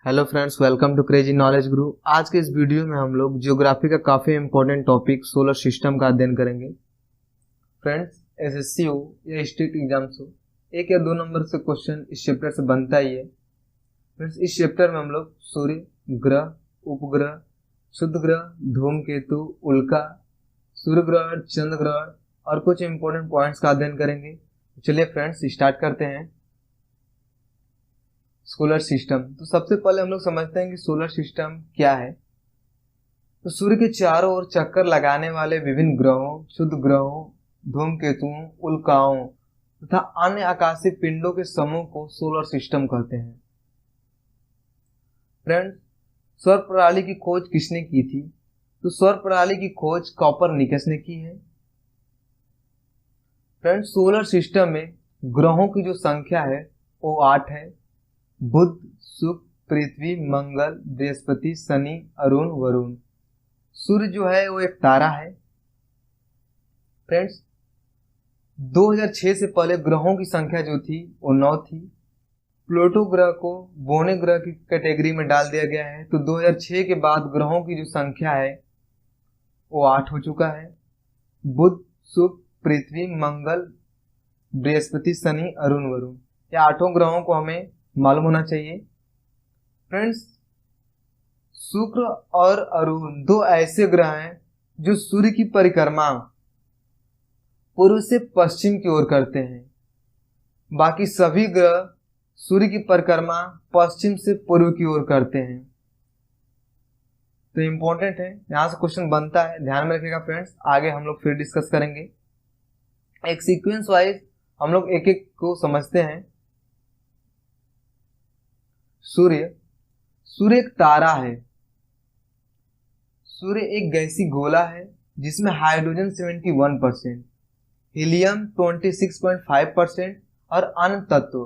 Hello friends, welcome to crazy knowledge guru. आज के इस वीडियो में हम लोग ज्योग्राफी का काफ़ी इंपॉर्टेंट टॉपिक सोलर सिस्टम का अध्ययन करेंगे। फ्रेंड्स, एसएससी हो या स्टेट एग्जाम्स हो, 1 या 2 नंबर से क्वेश्चन इस चैप्टर से बनता ही है। फ्रेंड्स, इस चैप्टर में हम लोग सूर्य, ग्रह, उपग्रह, शुद्ध ग्रह, धूमकेतु, उल्का, सूर्य ग्रहण, चंद्र ग्रहण और कुछ इंपॉर्टेंट पॉइंट्स का अध्ययन करेंगे। चलिए फ्रेंड्स, स्टार्ट करते हैं। सोलर सिस्टम, तो सबसे पहले हम लोग समझते हैं कि सोलर सिस्टम क्या है। तो सूर्य के चारों ओर चक्कर लगाने वाले विभिन्न ग्रहों, शुद्ध ग्रहों, धूमकेतुओं, उल्काओं तथा अन्य आकाशीय पिंडों के समूह को सोलर सिस्टम कहते हैं। फ्रेंड्स, सौर प्रणाली की खोज किसने की थी? तो सौर प्रणाली की खोज कोपरनिकस ने की है। फ्रेंड्स, सोलर सिस्टम में ग्रहों की जो संख्या है वो 8 है। बुध, शुक्र, पृथ्वी, मंगल, बृहस्पति, शनि, अरुण, वरुण। सूर्य जो है वो एक तारा है। फ्रेंड्स, 2006 से पहले ग्रहों की संख्या जो थी वो 9 थी। प्लूटो ग्रह को बौने ग्रह की कैटेगरी में डाल दिया गया है। तो 2006 के बाद ग्रहों की जो संख्या है वो 8 हो चुका है। बुध, शुक्र, पृथ्वी, मंगल, बृहस्पति, शनि, अरुण, वरुण, ये 8 ग्रहों को हमें मालूम होना चाहिए। फ्रेंड्स, शुक्र और अरुण 2 ऐसे ग्रह हैं जो सूर्य की परिक्रमा पूर्व से पश्चिम की ओर करते हैं। बाकी सभी ग्रह सूर्य की परिक्रमा पश्चिम से पूर्व की ओर करते हैं। तो इंपॉर्टेंट है, यहां से क्वेश्चन बनता है, ध्यान में रखिएगा फ्रेंड्स। आगे हम लोग फिर डिस्कस करेंगे। एक सीक्वेंस वाइज हम लोग एक एक को समझते हैं। सूर्य एक तारा है। सूर्य एक गैसीय गोला है जिसमें हाइड्रोजन 71%, हीलियम 26.5% और अन्य तत्व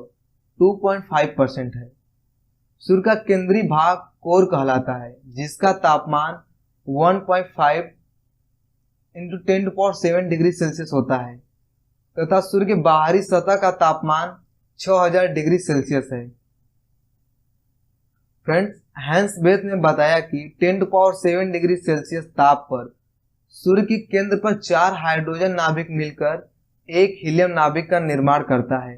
2.5% है। सूर्य का केंद्रीय भाग कोर कहलाता है जिसका तापमान 1.5 × 10⁻7 डिग्री सेल्सियस होता है तथा सूर्य के बाहरी सतह का तापमान 6000 डिग्री सेल्सियस है। फ्रेंड्स, हैंस बेथ ने बताया कि 10⁻7 डिग्री सेल्सियस ताप पर सूर्य के केंद्र पर 4 हाइड्रोजन नाभिक मिलकर एक हीलियम नाभिक का निर्माण करता है।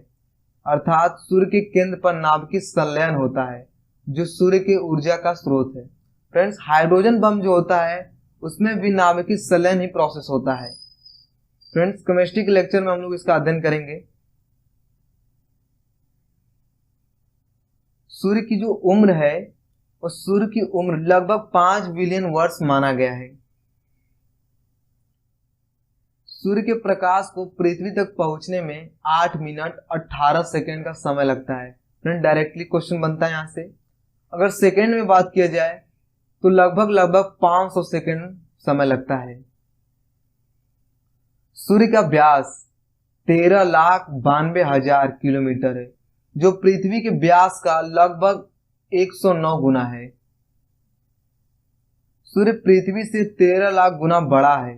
अर्थात सूर्य के केंद्र पर नाभिकीय संलयन होता है जो सूर्य के ऊर्जा का स्रोत है। फ्रेंड्स, हाइड्रोजन बम जो होता है उसमें भी नाभिकीय संलयन ही प्रोसेस होता है। फ्रेंड्स, केमिस्ट्री के लेक्चर में हम लोग इसका अध्ययन करेंगे। सूर्य की जो उम्र है और सूर्य की उम्र लगभग 5 बिलियन वर्ष माना गया है। सूर्य के प्रकाश को पृथ्वी तक पहुंचने में 8 मिनट 18 सेकंड का समय लगता है। फ्रेंड, डायरेक्टली क्वेश्चन बनता है यहां से। अगर सेकंड में बात किया जाए तो लगभग 500 सेकंड समय लगता है। सूर्य का व्यास 13,92,000 किलोमीटर है जो पृथ्वी के व्यास का लगभग 109 गुना है। सूर्य पृथ्वी से 13 लाख गुना बड़ा है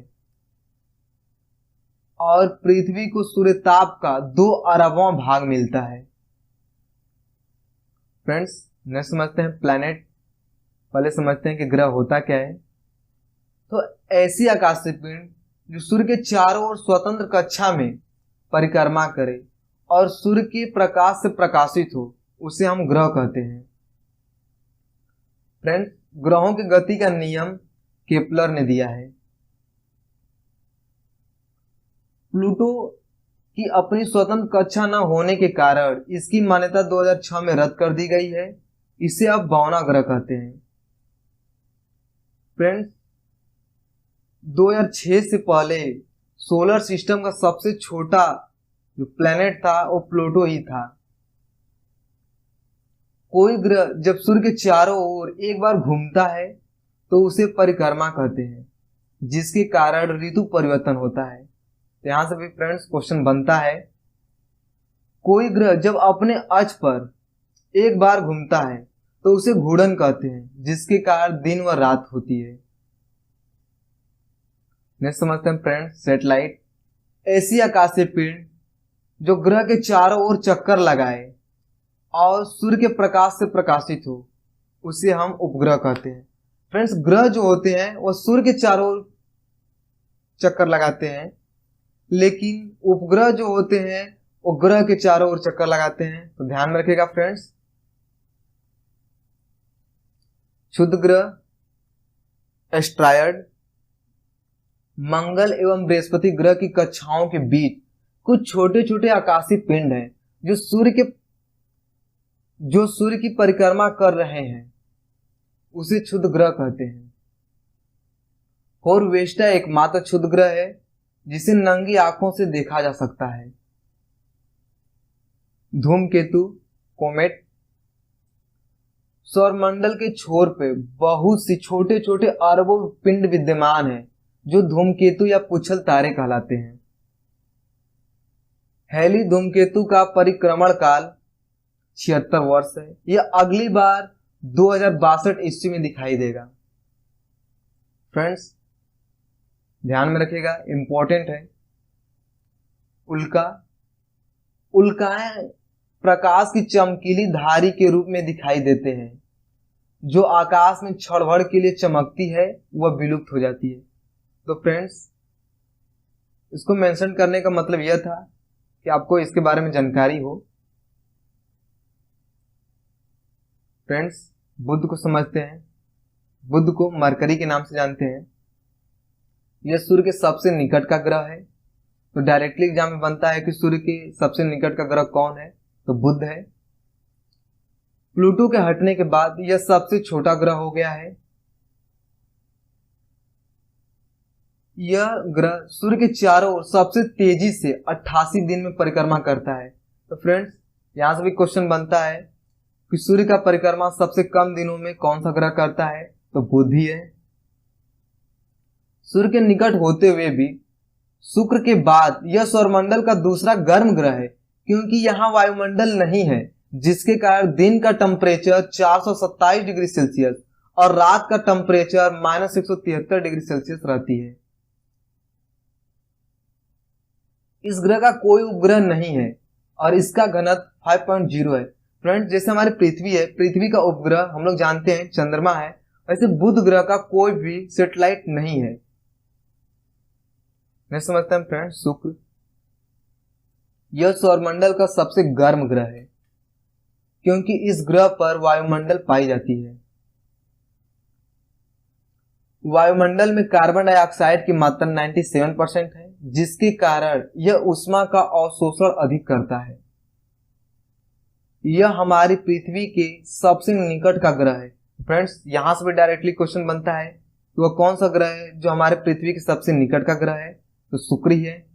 और पृथ्वी को सूर्य ताप का 2 अरबवां भाग मिलता है। फ्रेंड्स, नेक्स्ट समझते हैं प्लैनेट। पहले समझते हैं कि ग्रह होता क्या है। तो ऐसी आकाशीय पिंड जो सूर्य के चारों ओर स्वतंत्र कक्षा में परिक्रमा करे और सूर्य के प्रकाश से प्रकाशित हो उसे हम ग्रह कहते हैं। फ्रेंड्स, ग्रहों की गति का नियम केपलर ने दिया है। प्लूटो की अपनी स्वतंत्र कक्षा न होने के कारण इसकी मान्यता 2006 में रद्द कर दी गई है। इसे अब बौना ग्रह कहते हैं। फ्रेंड्स, 2006 से पहले सोलर सिस्टम का सबसे छोटा जो प्लैनेट था वो प्लूटो ही था। कोई ग्रह जब सूर्य के चारों ओर एक बार घूमता है तो उसे परिक्रमा कहते हैं जिसके कारण ऋतु परिवर्तन होता है। तो यहां से भी फ्रेंड्स क्वेश्चन बनता है, कोई ग्रह जब अपने अक्ष पर एक बार घूमता है तो उसे घूर्णन कहते हैं जिसके कारण दिन व रात होती है। नेक्स्ट समझते हैं फ्रेंड्स सैटेलाइट। ऐसी आकाशीय पिंड जो ग्रह के चारों ओर चक्कर लगाए और सूर्य के प्रकाश से प्रकाशित हो उसे हम उपग्रह कहते हैं। फ्रेंड्स, ग्रह जो होते हैं वो सूर्य के चारों ओर चक्कर लगाते हैं, लेकिन उपग्रह जो होते हैं वो ग्रह के चारों ओर चक्कर लगाते हैं। तो ध्यान में रखिएगा फ्रेंड्स, क्षुद्र ग्रह, एस्ट्रायड, मंगल एवं बृहस्पति ग्रह की कक्षाओं के बीच कुछ छोटे छोटे आकाशीय पिंड हैं जो सूर्य की परिक्रमा कर रहे हैं, उसे क्षुद्र ग्रह कहते हैं। और वेस्टा एकमात्र क्षुद्र ग्रह है जिसे नंगी आंखों से देखा जा सकता है। धूमकेतु, कोमेट, सौरमंडल के छोर पे बहुत सी छोटे छोटे अरबों पिंड विद्यमान हैं जो धूमकेतु या पुच्छल तारे कहलाते हैं। हैली धूमकेतु का परिक्रमण काल 76 वर्ष है। यह अगली बार 2062 ईस्वी में दिखाई देगा। फ्रेंड्स, ध्यान में रखिएगा, इंपॉर्टेंट है। उल्काएं प्रकाश की चमकीली धारी के रूप में दिखाई देते हैं, जो आकाश में क्षण भर के लिए चमकती है वह विलुप्त हो जाती है। तो फ्रेंड्स, इसको मेंशन करने का मतलब यह था कि आपको इसके बारे में जानकारी हो। फ्रेंड्स, बुध को समझते हैं। बुध को मरकरी के नाम से जानते हैं। यह सूर्य के सबसे निकट का ग्रह है। तो डायरेक्टली एग्जाम में बनता है कि सूर्य के सबसे निकट का ग्रह कौन है, तो बुध है। प्लूटो के हटने के बाद यह सबसे छोटा ग्रह हो गया है। यह ग्रह सूर्य के चारों ओर सबसे तेजी से 88 दिन में परिक्रमा करता है। तो फ्रेंड्स, यहां से भी क्वेश्चन बनता है कि सूर्य का परिक्रमा सबसे कम दिनों में कौन सा ग्रह करता है, तो बुध ही है। सूर्य के निकट होते हुए भी शुक्र के बाद यह सौरमंडल का दूसरा गर्म ग्रह है, क्योंकि यहाँ वायुमंडल नहीं है, जिसके कारण दिन का टेम्परेचर 427 डिग्री सेल्सियस और रात का टेम्परेचर -173 डिग्री सेल्सियस रहती है। इस ग्रह का कोई उपग्रह नहीं है और इसका घनत्व 5.0 है। फ्रेंड्स, जैसे हमारी पृथ्वी है, पृथ्वी का उपग्रह हम लोग जानते हैं चंद्रमा है, वैसे बुध ग्रह का कोई भी सैटेलाइट नहीं है। नहीं समझते हैं फ्रेंड्स? शुक्र, यह सौरमंडल का सबसे गर्म ग्रह है, क्योंकि इस ग्रह पर वायुमंडल पाई जाती है। वायुमंडल में कार्बन डाइऑक्साइड की मात्रा 97% है, जिसके कारण यह ऊष्मा का अवशोषण अधिक करता है। यह हमारी पृथ्वी के सबसे निकट का ग्रह है। फ्रेंड्स, यहां से भी डायरेक्टली क्वेश्चन बनता है कि वह कौन सा ग्रह है जो हमारे पृथ्वी के सबसे निकट का ग्रह है, तो शुक्र ही है।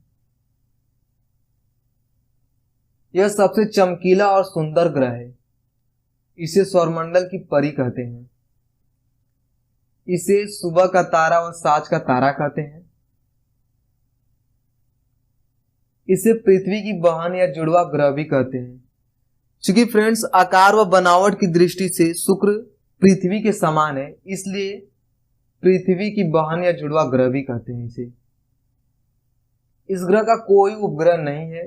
यह सबसे चमकीला और सुंदर ग्रह है। इसे सौरमंडल की परी कहते हैं। इसे सुबह का तारा और साँझ का तारा कहते हैं। इसे पृथ्वी की बहन या जुड़वा ग्रह भी कहते हैं। चूंकि फ्रेंड्स, आकार व बनावट की दृष्टि से शुक्र पृथ्वी के समान है, इसलिए पृथ्वी की बहन या जुड़वा ग्रह भी कहते हैं इसे। इस ग्रह का कोई उपग्रह नहीं है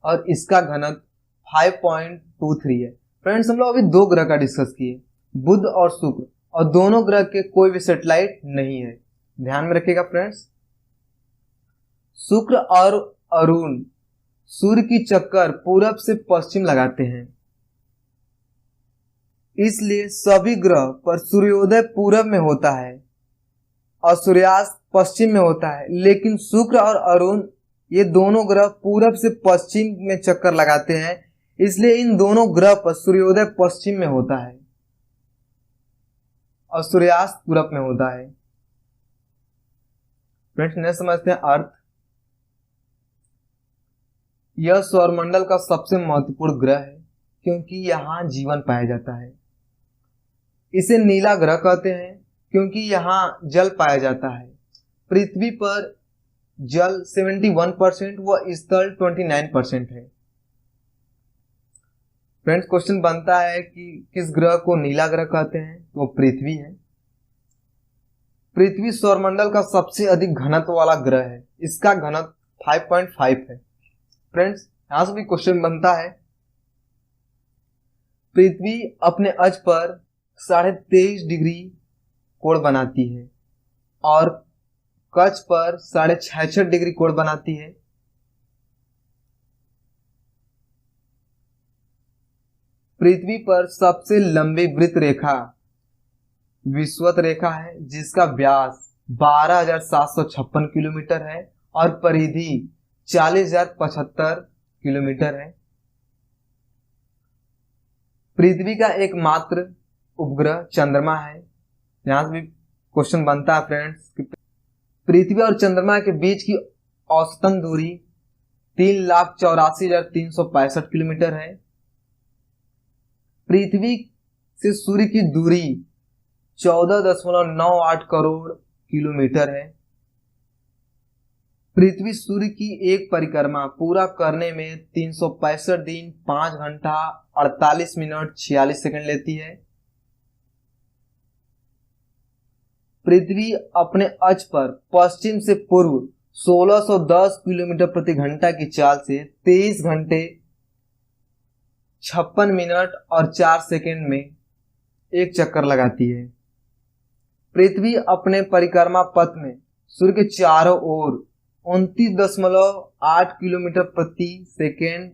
और इसका घनत्व 5.23 है। फ्रेंड्स, हम लोग अभी दो ग्रह का डिस्कस किए, बुध और शुक्र, और दोनों ग्रह के कोई भी सैटेलाइट नहीं है। ध्यान में रखिएगा फ्रेंड्स। शुक्र और अरुण सूर्य की चक्कर पूरब से पश्चिम लगाते हैं, इसलिए सभी ग्रह पर सूर्योदय पूरब में होता है और सूर्यास्त पश्चिम में होता है। लेकिन शुक्र और अरुण ये दोनों ग्रह पूरब से पश्चिम में चक्कर लगाते हैं, इसलिए इन दोनों ग्रह पर सूर्योदय पश्चिम में होता है और सूर्यास्त पूरब में होता है। फ्रेंड्स, नहीं समझते हैं अर्थ। यह सौरमंडल का सबसे महत्वपूर्ण ग्रह है, क्योंकि यहां जीवन पाया जाता है। इसे नीला ग्रह कहते हैं, क्योंकि यहां जल पाया जाता है। पृथ्वी पर जल 71% व स्थल 29% है। फ्रेंड्स, क्वेश्चन बनता है कि किस ग्रह को नीला ग्रह कहते हैं, तो वो पृथ्वी है। पृथ्वी सौरमंडल का सबसे अधिक घनत्व वाला ग्रह है। इसका घनत्व 5.5 है। फ्रेंड्स, यहां से भी क्वेश्चन बनता है, पृथ्वी अपने अक्ष पर 23.5 डिग्री कोण बनाती है और कच्छ पर 66.5 डिग्री कोण बनाती है। पृथ्वी पर सबसे लंबी वृत्त रेखा विषुवत रेखा है जिसका व्यास 12,756 किलोमीटर है और परिधि 40,075 किलोमीटर है। पृथ्वी का एकमात्र उपग्रह चंद्रमा है। यहां से भी क्वेश्चन बनता है फ्रेंड्स कि पृथ्वी और चंद्रमा के बीच की औसतन दूरी 3,84,365 किलोमीटर है। पृथ्वी से सूर्य की दूरी 14.98 करोड़ किलोमीटर है। पृथ्वी सूर्य की एक परिक्रमा पूरा करने में 365 दिन 5 घंटा 48 मिनट 46 सेकंड लेती है। पृथ्वी अपने अक्ष पर पश्चिम से पूर्व 1610 किलोमीटर प्रति घंटा की चाल से 23 घंटे 56 मिनट और 4 सेकंड में एक चक्कर लगाती है। पृथ्वी अपने परिक्रमा पथ में सूर्य के चारों ओर 29.8 किलोमीटर प्रति सेकंड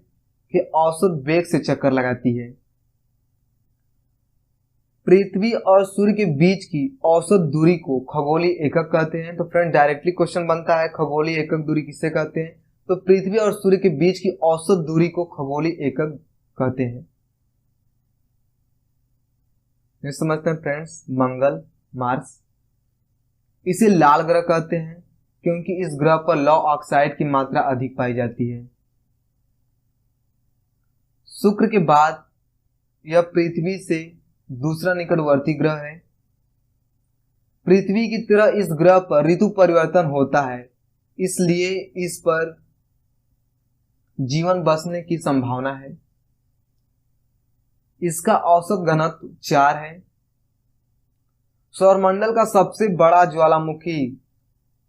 के औसत वेग से चक्कर लगाती है। पृथ्वी और सूर्य के बीच की औसत दूरी को खगोलीय एकक कहते हैं। तो फ्रेंड डायरेक्टली क्वेश्चन बनता है खगोलीय एकक दूरी किसे कहते हैं? तो पृथ्वी और सूर्य के बीच की औसत दूरी को खगोलीय एकक कहते हैं। ये समझते हैं फ्रेंड्स। मंगल, मार्स, इसे लाल ग्रह कहते हैं क्योंकि इस ग्रह पर लौह ऑक्साइड की मात्रा अधिक पाई जाती है। शुक्र के बाद यह पृथ्वी से दूसरा निकटवर्ती ग्रह है। पृथ्वी की तरह इस ग्रह पर ऋतु परिवर्तन होता है, इसलिए इस पर जीवन बसने की संभावना है। इसका औसत घनत्व 4 है। सौरमंडल का सबसे बड़ा ज्वालामुखी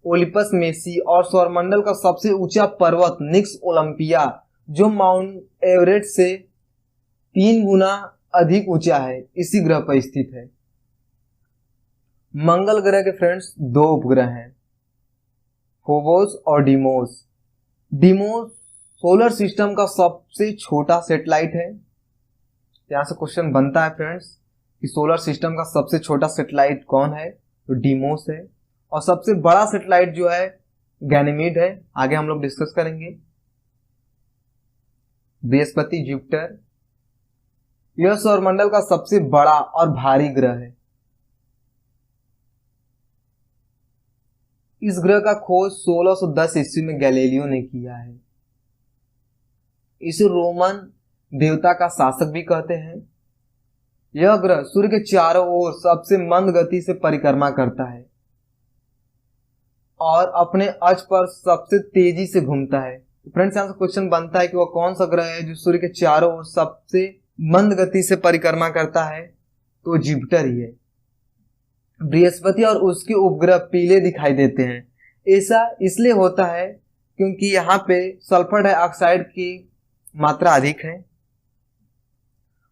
ओलिपस मेसी और सौरमंडल का सबसे ऊंचा पर्वत निक्स ओलंपिया जो माउंट एवरेस्ट से 3 गुना अधिक ऊंचा है, इसी ग्रह पर स्थित है। मंगल ग्रह के फ्रेंड्स 2 उपग्रह हैं, फोबोस और डीमोस। डीमोस सोलर सिस्टम का सबसे छोटा सैटेलाइट है। यहां से क्वेश्चन बनता है फ्रेंड्स कि सोलर सिस्टम का सबसे छोटा सैटेलाइट कौन है? तो डीमोस है। और सबसे बड़ा सैटेलाइट जो है गैनीमीड है। आगे हम लोग डिस्कस करेंगे। बृहस्पति, जुपिटर, यह सौरमंडल का सबसे बड़ा और भारी ग्रह है। इस ग्रह का खोज 1610 ईस्वी में गैलीलियो ने किया है। इसे रोमन देवता का शासक भी कहते हैं। यह ग्रह सूर्य के चारों ओर सबसे मंद गति से परिक्रमा करता है और अपने अक्ष पर सबसे तेजी से घूमता है। फ्रेंड्स, यहां से क्वेश्चन बनता है कि वह कौन सा ग्रह है जो सूर्य के चारों ओर सबसे मंद गति से परिक्रमा करता है? तो जुपिटर ही है। बृहस्पति और उसके उपग्रह पीले दिखाई देते हैं। ऐसा इसलिए होता है क्योंकि यहाँ पे सल्फर डाइऑक्साइड की मात्रा अधिक है।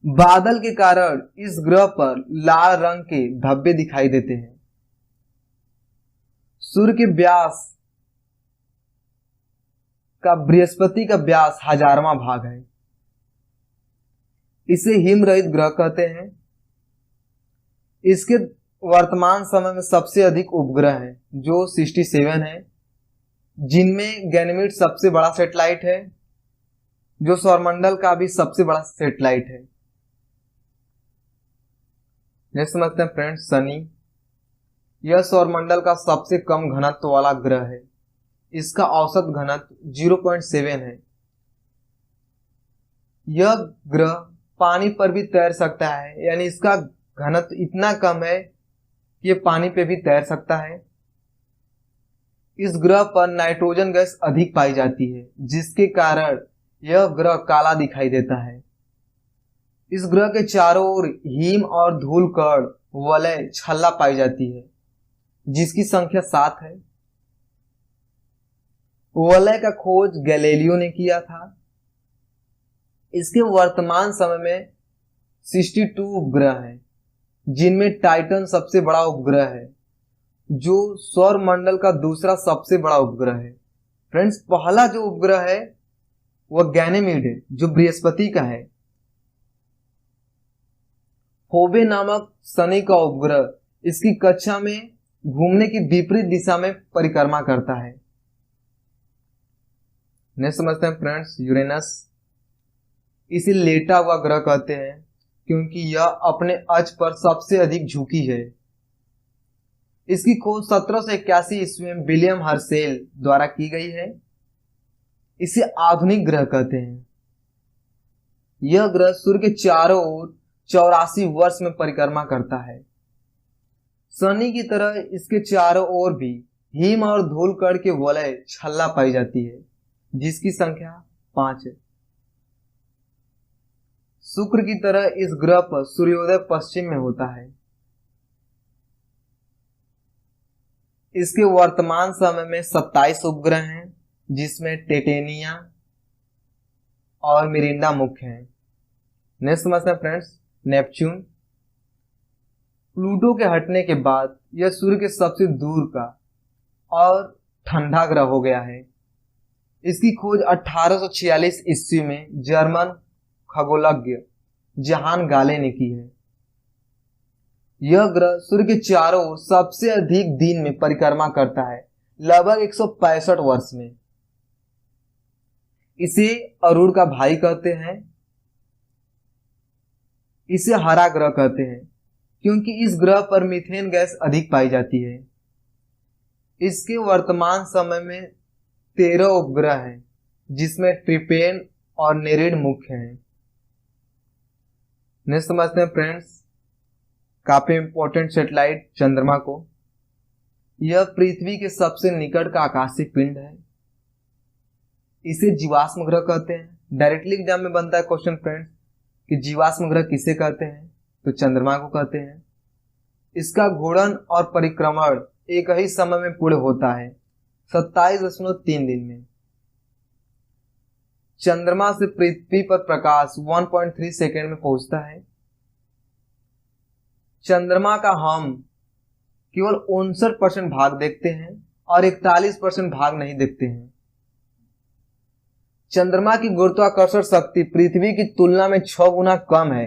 बादल के कारण इस ग्रह पर लाल रंग के धब्बे दिखाई देते हैं। सूर्य के व्यास का बृहस्पति का व्यास 1000वां भाग है। इसे हिम रहित ग्रह कहते हैं। इसके वर्तमान समय में सबसे अधिक उपग्रह हैं जो 67 है, जिनमें गैनीमीड सबसे बड़ा सैटेलाइट है जो सौरमंडल का भी सबसे बड़ा सैटेलाइट है। नेक्स्ट समझते हैं फ्रेंड्स शनि। यह सौरमंडल का सबसे कम घनत्व वाला ग्रह है। इसका औसत घनत्व 0.7 है। यह ग्रह पानी पर भी तैर सकता है, यानी इसका घनत्व इतना कम है कि यह पानी पे भी तैर सकता है। इस ग्रह पर नाइट्रोजन गैस अधिक पाई जाती है, जिसके कारण यह ग्रह काला दिखाई देता है। इस ग्रह के चारों ओर हिम और धूल कण वलय छल्ला पाई जाती है, जिसकी संख्या 7 है। वलय का खोज गैलीलियो ने किया था। इसके वर्तमान समय में 62 उपग्रह हैं जिनमें टाइटन सबसे बड़ा उपग्रह है, जो सौर मंडल का दूसरा सबसे बड़ा उपग्रह है। फ्रेंड्स, पहला जो उपग्रह है वह गैनेमीड है, जो बृहस्पति का है। फोबे नामक शनि का उपग्रह इसकी कक्षा में घूमने की विपरीत दिशा में परिक्रमा करता है। नेक्स्ट समझते हैं फ्रेंड्स, यूरेनस। इसे लेटा हुआ ग्रह कहते हैं क्योंकि यह अपने अक्ष पर सबसे अधिक झुकी है। इसकी खोज 1781 ईस्वी में विलियम हर्शेल द्वारा की गई है। इसे आधुनिक ग्रह कहते हैं। यह ग्रह सूर्य के चारों ओर 84 वर्ष में परिक्रमा करता है। शनि की तरह इसके चारों ओर भी हिम और धूल कण के वलय छल्ला पाई जाती है, जिसकी संख्या 5 है। शुक्र की तरह इस ग्रह पर सूर्योदय पश्चिम में होता है। इसके वर्तमान समय में 27 उपग्रह हैं, जिसमें टिटेनिया और मिरिंडा मुख्य हैं। नेक्स्ट समझते हैं फ्रेंड्स, नेपच्यून। प्लूटो के हटने के बाद यह सूर्य के सबसे दूर का और ठंडा ग्रह हो गया है। इसकी खोज 1846 ईस्वी में जर्मन खगोलज्ञ जहान गाले ने की है। यह ग्रह सूर्य के चारों ओर सबसे अधिक दिन में परिक्रमा करता है, लगभग 165 वर्ष में। इसे अरुण का भाई कहते हैं। इसे हरा ग्रह कहते हैं क्योंकि इस ग्रह पर मीथेन गैस अधिक पाई जाती है। इसके वर्तमान समय में 13 उपग्रह हैं, जिसमें ट्रिपेन और नेरिड मुख्य हैं। नेक्स्ट समझते हैं फ्रेंड्स, काफी इंपॉर्टेंट सैटेलाइट चंद्रमा को। यह पृथ्वी के सबसे निकट का आकाशीय पिंड है। इसे जीवाश्म ग्रह कहते हैं। डायरेक्टली एग्जाम में बनता है क्वेश्चन फ्रेंड्स कि जीवाश्म ग्रह किसे कहते हैं, तो चंद्रमा को कहते हैं। इसका घूर्णन और परिक्रमण एक ही समय में पूर्ण होता है, 27.3 दिन में। चंद्रमा से पृथ्वी पर प्रकाश 1.3 सेकेंड में पहुंचता है। चंद्रमा का हम केवल 59% भाग देखते हैं और 41% भाग नहीं देखते हैं। चंद्रमा की गुरुत्वाकर्षण शक्ति पृथ्वी की तुलना में 6 गुना कम है,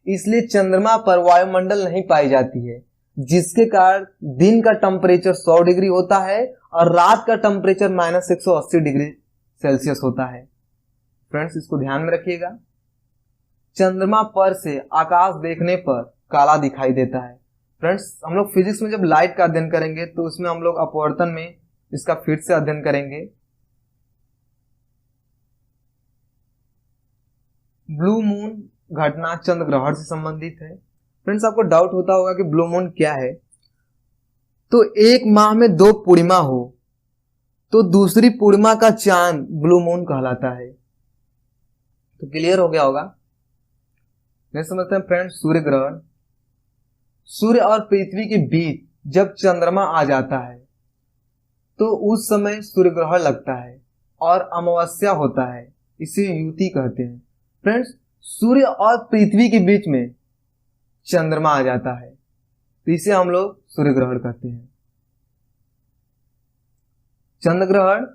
इसलिए चंद्रमा पर वायुमंडल नहीं पाई जाती है, जिसके कारण दिन का टेम्परेचर 100 डिग्री होता है और रात का टेम्परेचर -180 डिग्री सेल्सियस होता है। फ्रेंड्स, इसको ध्यान में रखिएगा। चंद्रमा पर से आकाश देखने पर काला दिखाई देता है। फ्रेंड्स, हम लोग फिजिक्स में जब लाइट का अध्ययन करेंगे तो उसमें हम लोग अपवर्तन में इसका फिर से अध्ययन करेंगे। ब्लू मून घटना चंद्र ग्रहण से संबंधित है। फ्रेंड्स, आपको डाउट होता होगा कि ब्लू मून क्या है। तो एक माह में 2 पूर्णिमा हो तो दूसरी पूर्णिमा का चांद ब्लू मून कहलाता है। तो क्लियर हो गया होगा। नेक्स्ट समझते हैं फ्रेंड्स, सूर्य ग्रहण। सूर्य और पृथ्वी के बीच जब चंद्रमा आ जाता है तो उस समय सूर्य ग्रहण लगता है और अमावस्या होता है, इसे युति कहते हैं। फ्रेंड्स, सूर्य और पृथ्वी के बीच में चंद्रमा आ जाता है तो इसे हम लोग सूर्य ग्रहण कहते हैं। चंद्र ग्रहण,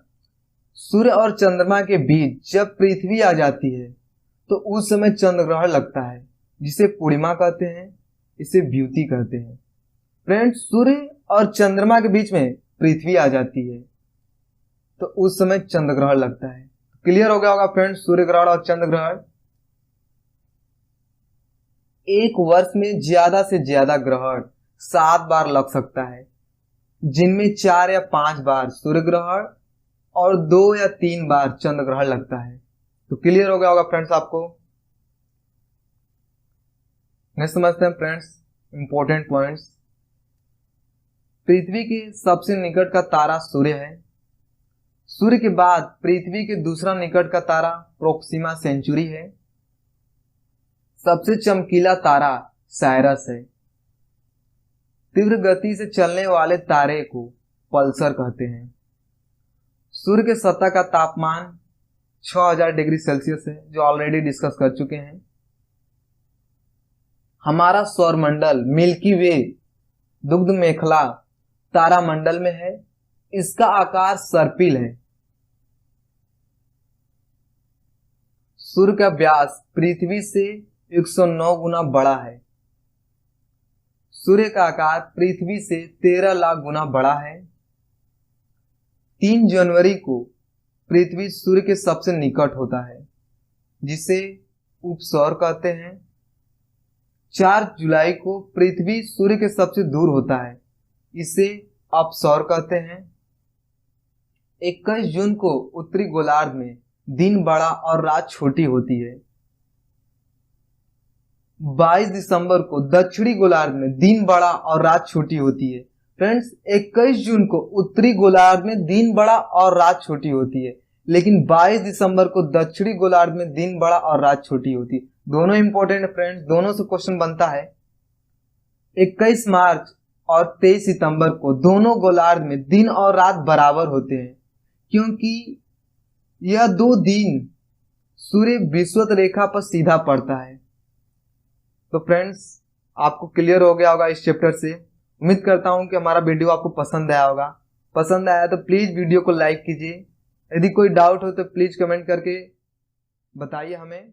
सूर्य और चंद्रमा के बीच जब पृथ्वी आ जाती है तो उस समय चंद्र ग्रहण लगता है, जिसे पूर्णिमा कहते हैं, इसे द्युति कहते हैं। फ्रेंड्स, सूर्य और चंद्रमा के बीच में पृथ्वी आ जाती है तो उस समय चंद्र ग्रहण लगता है। क्लियर हो गया होगा फ्रेंड्स, सूर्य ग्रहण और चंद्र ग्रहण। एक वर्ष में ज्यादा से ज्यादा ग्रहण 7 बार लग सकता है, जिनमें 4 या 5 बार सूर्य ग्रहण और 2 या 3 बार चंद्र ग्रहण लगता है। तो क्लियर हो गया होगा फ्रेंड्स आपको। नेक्स्ट समझते हैं फ्रेंड्स, इंपॉर्टेंट पॉइंट्स। पृथ्वी के सबसे निकट का तारा सूर्य है। सूर्य के बाद पृथ्वी के दूसरा निकट का तारा प्रोक्सिमा सेंचुरी है। सबसे चमकीला तारा साइरस है। तीव्र गति से चलने वाले तारे को पल्सर कहते हैं। सूर्य के सतह का तापमान 6000 डिग्री सेल्सियस है, जो ऑलरेडी डिस्कस कर चुके हैं। हमारा सौरमंडल मिल्की वे दुग्ध मेखला तारामंडल में है। इसका आकार सर्पिल है। सूर्य का व्यास पृथ्वी से 109 गुना बड़ा है। सूर्य का आकार पृथ्वी से 13 लाख गुना बड़ा है। 3 जनवरी को पृथ्वी सूर्य के सबसे निकट होता है, जिसे उपसौर कहते हैं। 4 जुलाई को पृथ्वी सूर्य के सबसे दूर होता है, इसे अपसौर कहते हैं। 21 जून को उत्तरी गोलार्ध में दिन बड़ा और रात छोटी होती है। 22 दिसंबर को दक्षिणी गोलार्ध में दिन बड़ा और रात छोटी होती है। फ्रेंड्स, 21 जून को उत्तरी गोलार्ध में दिन बड़ा और रात छोटी होती है, लेकिन 22 दिसंबर को दक्षिणी गोलार्ध में दिन बड़ा और रात छोटी होती है। दोनों इंपॉर्टेंट है फ्रेंड्स, दोनों से क्वेश्चन बनता है। 21 मार्च और 23 सितंबर को दोनों गोलार्ध में दिन और रात बराबर होते हैं, क्योंकि यह 2 दिन सूर्य विषुवत रेखा पर सीधा पड़ता है। तो फ्रेंड्स, आपको क्लियर हो गया होगा इस चैप्टर से। उम्मीद करता हूं कि हमारा वीडियो आपको पसंद आया होगा। पसंद आया तो प्लीज वीडियो को लाइक कीजिए। यदि कोई डाउट हो तो प्लीज कमेंट करके बताइए हमें।